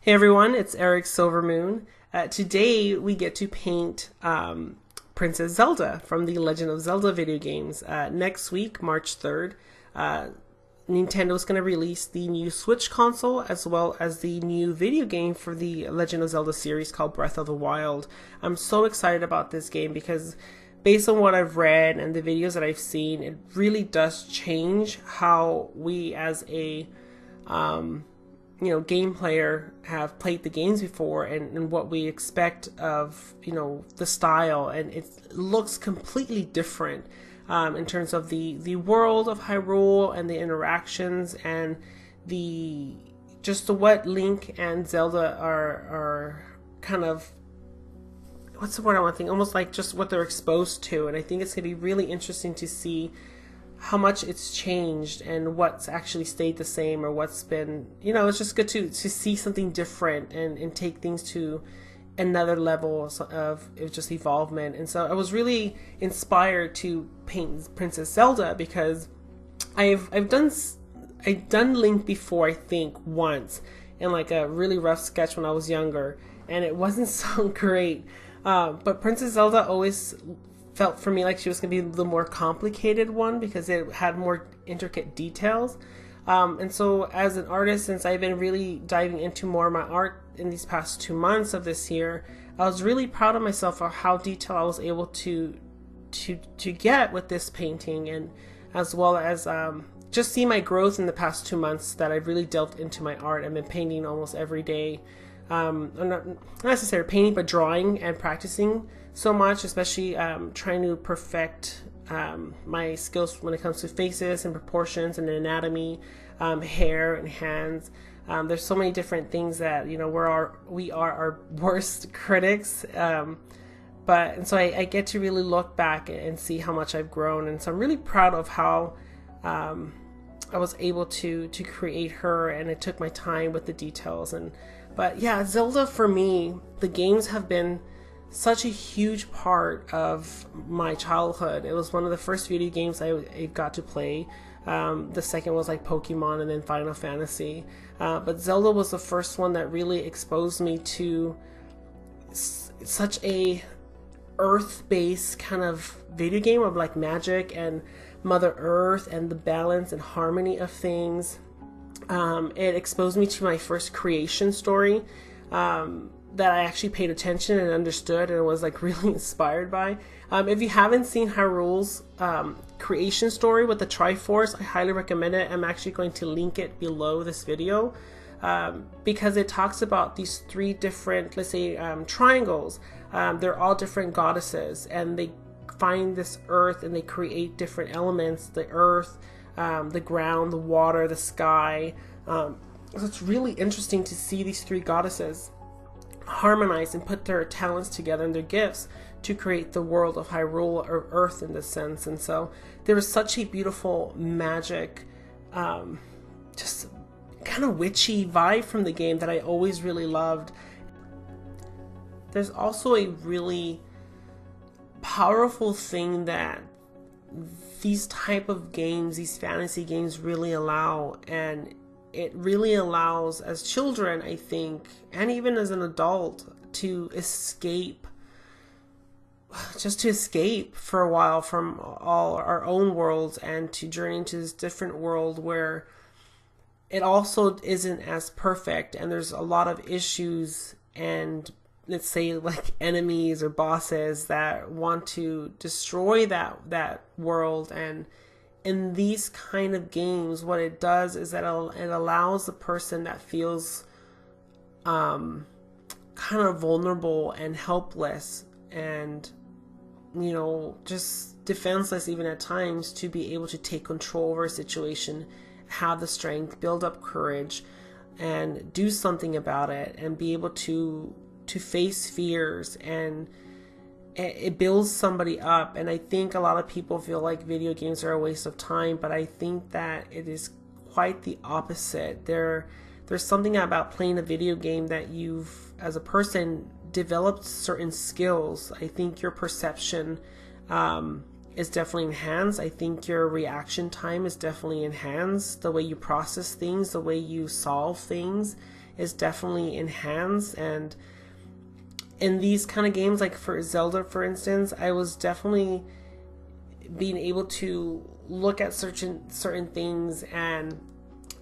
Hey everyone, it's Eric Silvermoon. Today we get to paint Princess Zelda from the Legend of Zelda video games. Next week, March 3rd, Nintendo's going to release the new Switch console as well as the new video game for the Legend of Zelda series called Breath of the Wild. I'm so excited about this game because based on what I've read and the videos that I've seen, it really does change how we as a game player have played the games before and what we expect of, the style. And it looks completely different in terms of the world of Hyrule and the interactions and what Link and Zelda are kind of, what's the word I want to think, almost like just what they're exposed to. And I think it's going to be really interesting to see how much it's changed and what's actually stayed the same or what's been, it's just good to see something different and take things to another level of just evolvement. And so I was really inspired to paint Princess Zelda because I've done Link before, I think once, in like a really rough sketch when I was younger, and it wasn't so great. But Princess Zelda always felt for me like she was going to be the more complicated one because it had more intricate details. And so as an artist, since I've been really diving into more of my art in these past 2 months of this year, I was really proud of myself for how detailed I was able to get with this painting, and as well as just see my growth in the past 2 months that I've really delved into my art. I've been painting almost every day. Not necessarily painting, but drawing and practicing so much, especially trying to perfect my skills when it comes to faces and proportions and anatomy, hair and hands. There's so many different things that we are our worst critics. And so I get to really look back and see how much I've grown, and so I'm really proud of how I was able to create her, and it took my time with the details. But yeah, Zelda for me, the games have been such a huge part of my childhood. It was one of the first video games I got to play. The second was like Pokemon and then Final Fantasy. But Zelda was the first one that really exposed me to such a earth-based kind of video game of like magic and Mother Earth and the balance and harmony of things. It exposed me to my first creation story that I actually paid attention and understood and was like really inspired by. If you haven't seen Hyrule's creation story with the Triforce, I highly recommend it. I'm actually going to link it below this video because it talks about these three different, let's say, triangles. They're all different goddesses, and they find this earth and they create different elements: the earth, the ground, the water, the sky. So it's really interesting to see these three goddesses harmonize and put their talents together and their gifts to create the world of Hyrule, or Earth in this sense. And so there was such a beautiful magic, just kind of witchy vibe from the game that I always really loved. There's also a really powerful thing that these type of games, these fantasy games, really allow, and it really allows as children, I think, and even as an adult, to escape, just to escape for a while from all our own worlds and to journey into this different world where it also isn't as perfect, and there's a lot of issues and, let's say, like enemies or bosses that want to destroy that world. And in these kind of games, what it does is that it allows the person that feels kind of vulnerable and helpless and just defenseless even at times, to be able to take control over a situation, have the strength, build up courage, and do something about it, and be able to face fears. And it builds somebody up. And I think a lot of people feel like video games are a waste of time, but I think that it is quite the opposite. There's something about playing a video game that you've, as a person, developed certain skills. I think your perception is definitely enhanced. I think your reaction time is definitely enhanced. The way you process things, the way you solve things is definitely enhanced. And in these kind of games, like for Zelda, for instance, I was definitely being able to look at certain things and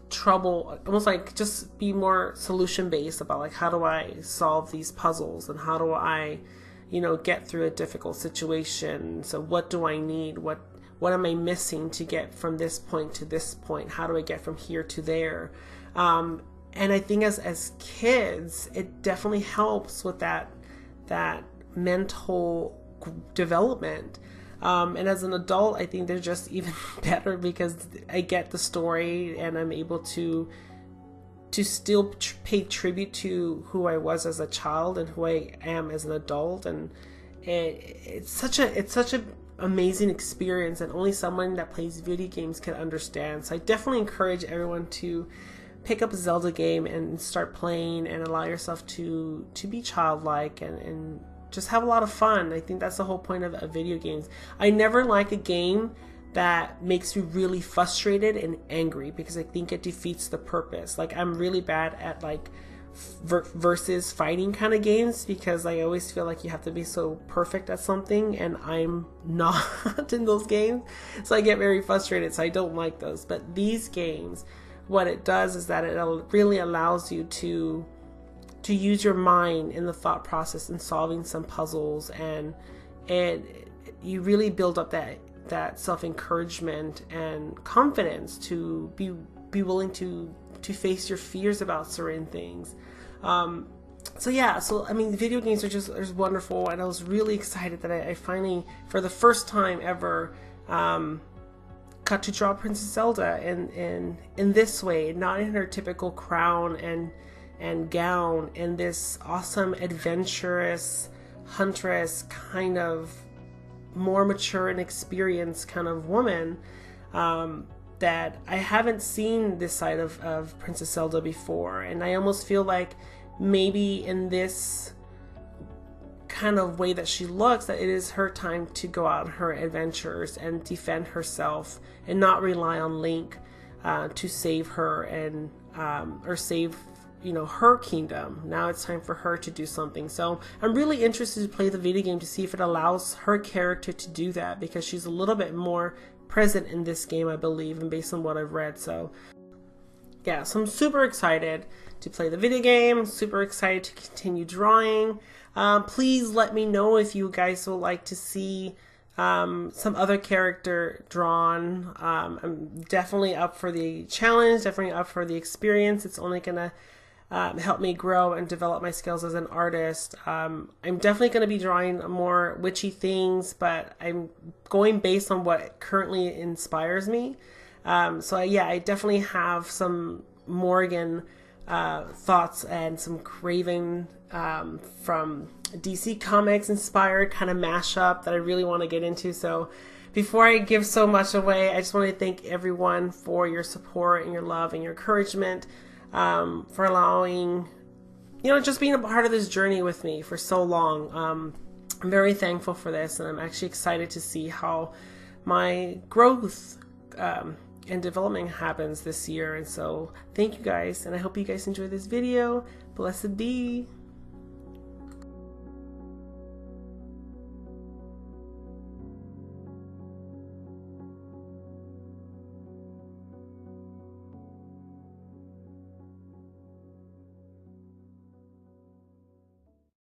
trouble, almost like just be more solution based about like, how do I solve these puzzles, and how do I, get through a difficult situation. So what do I need? What am I missing to get from this point to this point? How do I get from here to there? And I think as kids, it definitely helps with that mental development. And as an adult, I think they're just even better because I get the story and I'm able to still pay tribute to who I was as a child and who I am as an adult. And it's such an amazing experience, and only someone that plays video games can understand. So I definitely encourage everyone to pick up a Zelda game and start playing and allow yourself to be childlike and just have a lot of fun. I think that's the whole point of video games. I never like a game that makes me really frustrated and angry, because I think it defeats the purpose. Like, I'm really bad at like versus fighting kind of games, because I always feel like you have to be so perfect at something, and I'm not in those games. So I get very frustrated, so I don't like those. But these games, what it does is that it really allows you to use your mind in the thought process in solving some puzzles, and you really build up that self-encouragement and confidence to be willing to face your fears about certain things. So I mean, video games are just wonderful, and I was really excited that I finally, for the first time ever, got to draw Princess Zelda in this way, not in her typical crown and gown, and this awesome adventurous huntress, kind of more mature and experienced kind of woman, that I haven't seen this side of Princess Zelda before. And I almost feel like maybe in this kind of way that she looks, that it is her time to go out on her adventures and defend herself and not rely on Link to save her and or save her kingdom. Now it's time for her to do something. So I'm really interested to play the video game to see if it allows her character to do that, because she's a little bit more present in this game, I believe, and based on what I've read. So yeah, so I'm super excited to play the video game, super excited to continue drawing. Please let me know if you guys would like to see some other character drawn. I'm definitely up for the challenge, definitely up for the experience. It's only gonna help me grow and develop my skills as an artist. I'm definitely going to be drawing more witchy things, but I'm going based on what currently inspires me. I definitely have some Morgan thoughts and some Craven from DC Comics inspired kind of mashup that I really want to get into. So before I give so much away, I just want to thank everyone for your support and your love and your encouragement. For allowing, just being a part of this journey with me for so long. I'm very thankful for this, and I'm actually excited to see how my growth and development happens this year. And so thank you guys, and I hope you guys enjoy this video. Blessed be.